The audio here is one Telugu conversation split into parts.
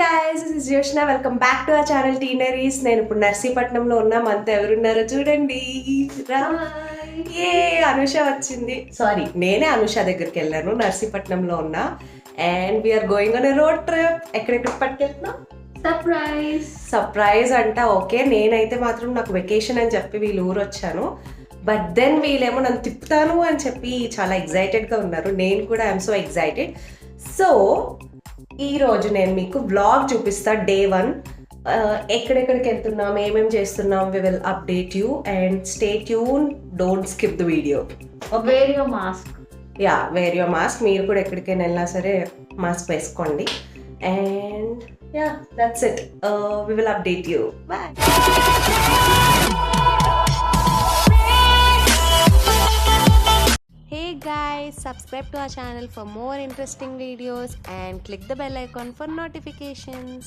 guys, this is Yoshna. Welcome back to our channel Teenaries. నేను ఇప్పుడు నర్సీపట్నంలో ఉన్నా. మనతో ఎవరున్నారో చూడండి. ఏ అనుష వచ్చింది. సారీ, నేనే అనుష దగ్గరికి వెళ్ళాను. నర్సీపట్నంలో ఉన్నా and we're going on a road trip. ఎక్కడెక్కడ పట్టుకెళ్తున్నాం? సర్ప్రైజ్ అంట. ఓకే, నేనైతే మాత్రం నాకు వెకేషన్ అని చెప్పి వీళ్ళు ఊరు వచ్చాను. బట్ దెన్ వీళ్ళేమో నన్ను తిప్పుతాను అని చెప్పి చాలా ఎగ్జైటెడ్గా ఉన్నారు. నేను కూడా ఐఎమ్ సో ఎగ్జైటెడ్. సో ఈరోజు నేను మీకు వ్లాగ్ చూపిస్తా. డే 1 ఎక్కడెక్కడికి వెళ్తున్నాం, ఏమేమి చేస్తున్నాం, we will update you and stay tune. Don't skip the video. Wear your mask. Ya, wear your mask. మీరు కూడా ఎక్కడికైనా వెళ్ళినా సరే మాస్క్ వేసుకోండి. And ya, that's it. We will update you. Bye. Hey guys, subscribe to our channel for more interesting videos and click the bell icon for notifications.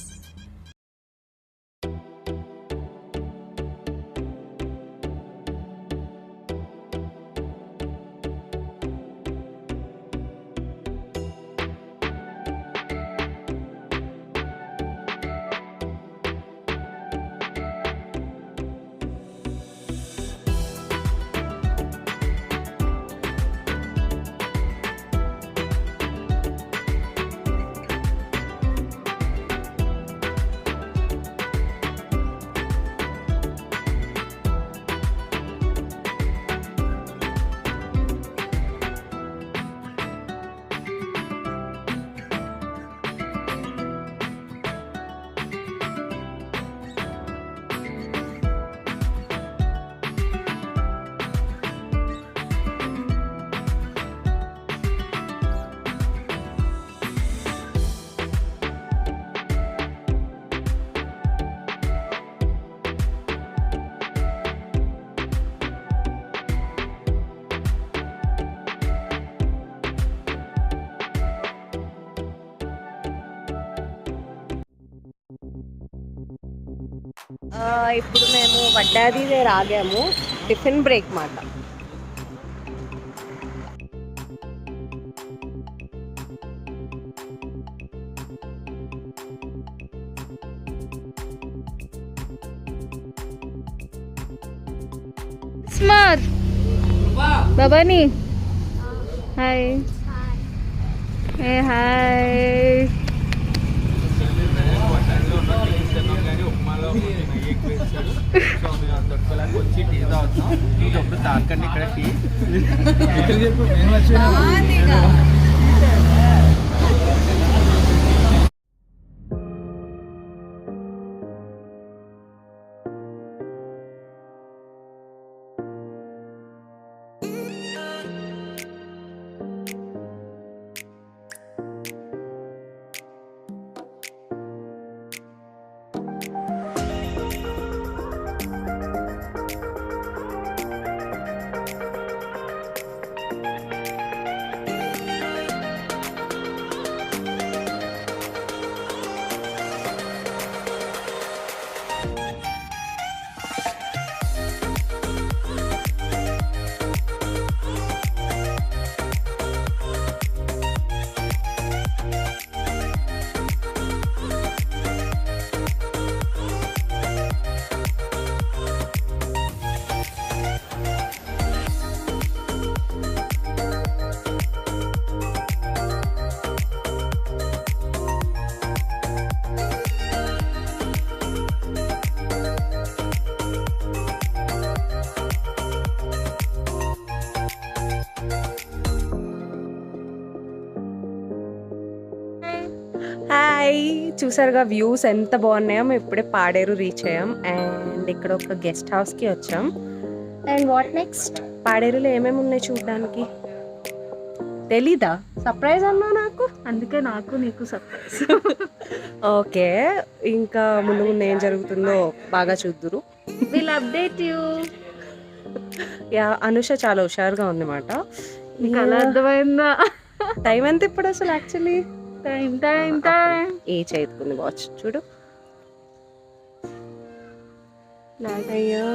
ఇప్పుడు మేము వడ్డాది దగ్గర ఆగాము. టిఫిన్ బ్రేక్ మాట. స్మార్ట్ బాబాని హాయ్. ఏ హాయ్. వచ్చి టీ తాగుతాం. ఇప్పుడు తాకండి ఇక్కడ టీ. హాయ్, చూసారుగా వ్యూస్ ఎంత బాగున్నాయో. మేము ఇప్పుడే పాడేరు రీచ్ అయ్యాం అండ్ ఇక్కడ ఒక గెస్ట్ హౌస్కి వచ్చాం. And what next? పాడేరులో ఏమేమి ఉన్నాయి చూడడానికి? తెలీదా? సర్ప్రైజ్ అన్నా నాకు, అందుకే నాకు నీకు సర్ప్రైజ్. ఓకే, ఇంకా ముందు ముందు ఏం జరుగుతుందో బాగా చూద్దురు. Will update you. Yeah, Anusha చాలా హుషారుగా ఉంది మాట. నీకు అలా అర్థమైందా? టైం ఎంత ఇప్పుడు అసలు? యాక్చువల్లీ టైం ఏ చేతుకుంది వాచ్ చూడు. అయ్యో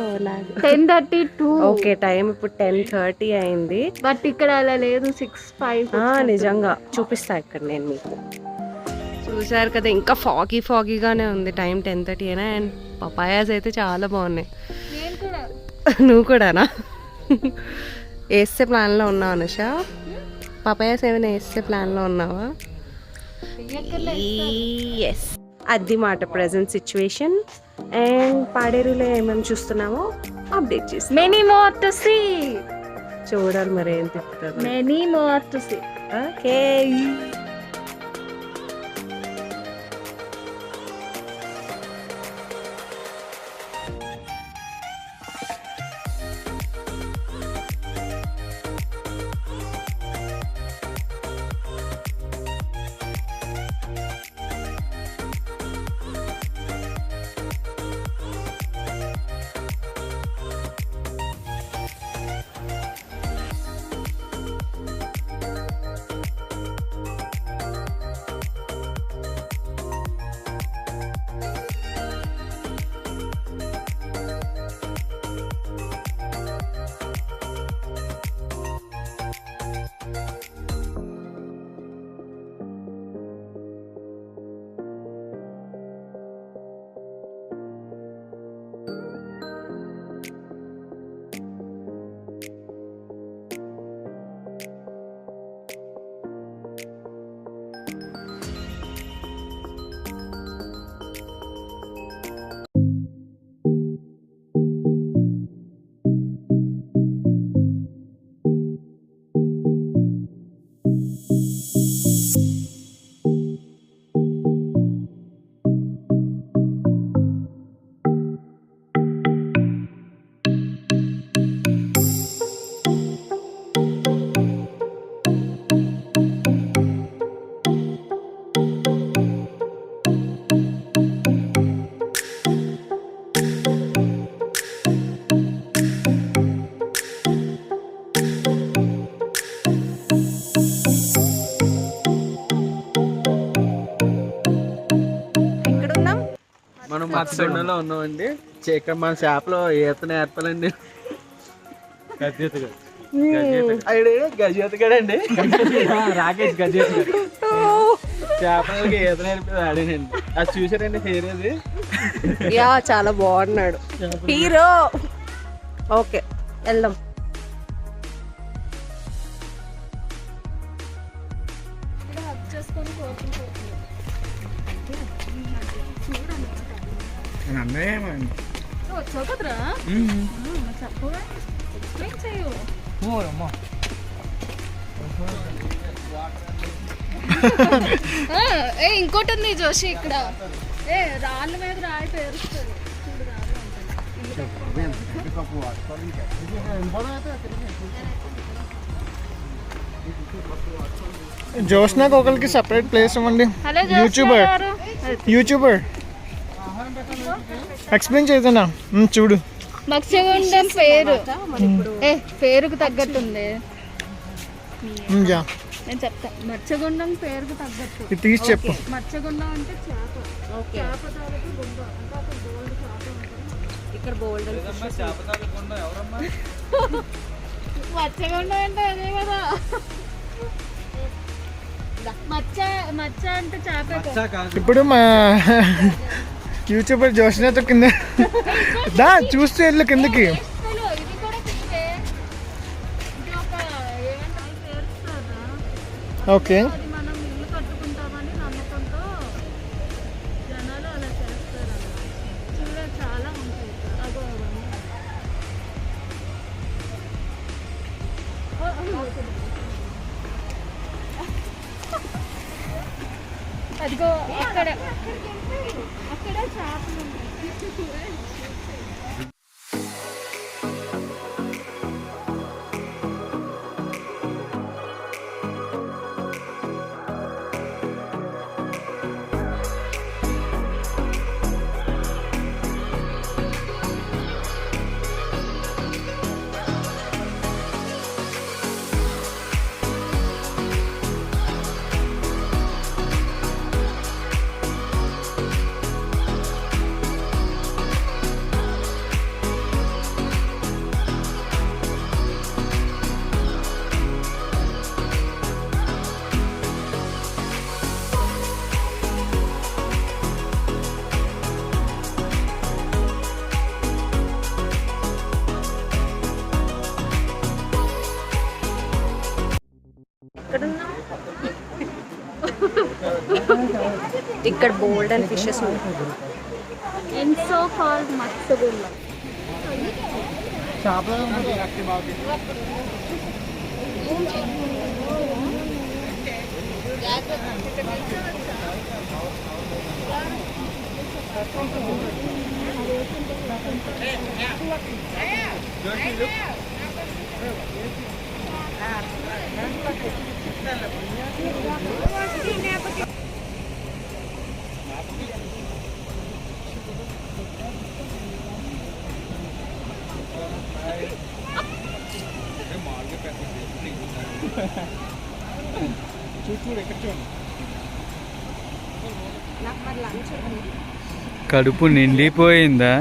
10:32. ఓకే, టైం ఇప్పుడు 10:30 అయింది. బట్ ఇక్కడ అలా లేదు, 6:05. నిజంగా చూపిస్తా ఇక్కడ నేను మీకు. సో చూసారు కదా, ఇంకా ఫాగీగానే ఉంది. టైం 10:30 అయినా. అండ్ పపాయాస్ అయితే చాలా బాగున్నాయి. నేను కూడా నువ్వు కూడానా? వేసే ప్లాన్లో ఉన్నావా అనుష? పపాయాస్ ఏమైనా వేసే ప్లాన్లో ఉన్నావా? ఎస్, అది మాట ప్రజెంట్ సిచ్యువేషన్. అండ్ పాడేరులో ఏమేమి చూస్తున్నామో అప్డేట్ చేసి మెనీ మోర్ టు సీ, చూడాలి మరి ఏం తిప్పుతారు. Many more to see. Okay. మనం మత్స్యగూడలో ఉన్నామండి. ఇక్కడ మన చేపలో ఈత నేర్పాలండి. గజేతగాడండి, రాకేష్ గజేతగాడు చేపలకి ఈత నేర్పేది ఆడేనండి. అది చూసారండి హెయిర్ అది. యా, చాలా బాగున్నాడు హీరో. ఓకే, వెళ్దాం. వచ్చావు కదరా, చెప్పవా, ఎక్స్ప్లెయిన్ చేయు. ఇంకోటి ఉంది జోషి, ఇక్కడ రాళ్ళ మీద రాయి పేరుస్తుంది చూడు, జోష్నాకి ఒకరికి సెపరేట్ ప్లేస్ ఇవ్వండి. యూట్యూబర్ ఎక్స్ప్లెయిన్ చేద్దాం. చూడు, మత్స్యగుండం పేరు పేరుకు తగ్గట్టుంది. నేను చెప్తా, మత్స్యగుండం పేరుకు తగ్గట్టు. ఇది తీసి చెప్పు. మత్స్యగుండం అంటే చేప, చేప తాలూకు గుండం. ఇంకా అక్కడ గోల్డ్ చేప ఉంటుంది. ఇక్కడ బోల్డ్ మత్స్యగుండం అంటే అదే కదా. మచ్చ అంటే చేప. ఇప్పుడు మా యూట్యూబర్ జోష్నాతో కింద దా చూస్తూ వెళ్ళు కిందకి. ఇది కూడా తింటే ఇది ఒక ఏమంటారు పేరుస్తారా. ఓకే, అది మనం ఇల్లు కట్టుకుంటామని నమ్మకంతో జనాలు అలా చేస్తారు. చూడ చాలా ఉంటాయి. అగో అదిగో అక్కడ చేపలు ఉన్నాయి. ఇక్కడ బోల్డ్ అండ్ ఫిషెస్ ఉన్నాయి. ఎన్సో కాల్డ్ మత్స్యగుళ్ళ. కడుపు నిండిపోయిందా?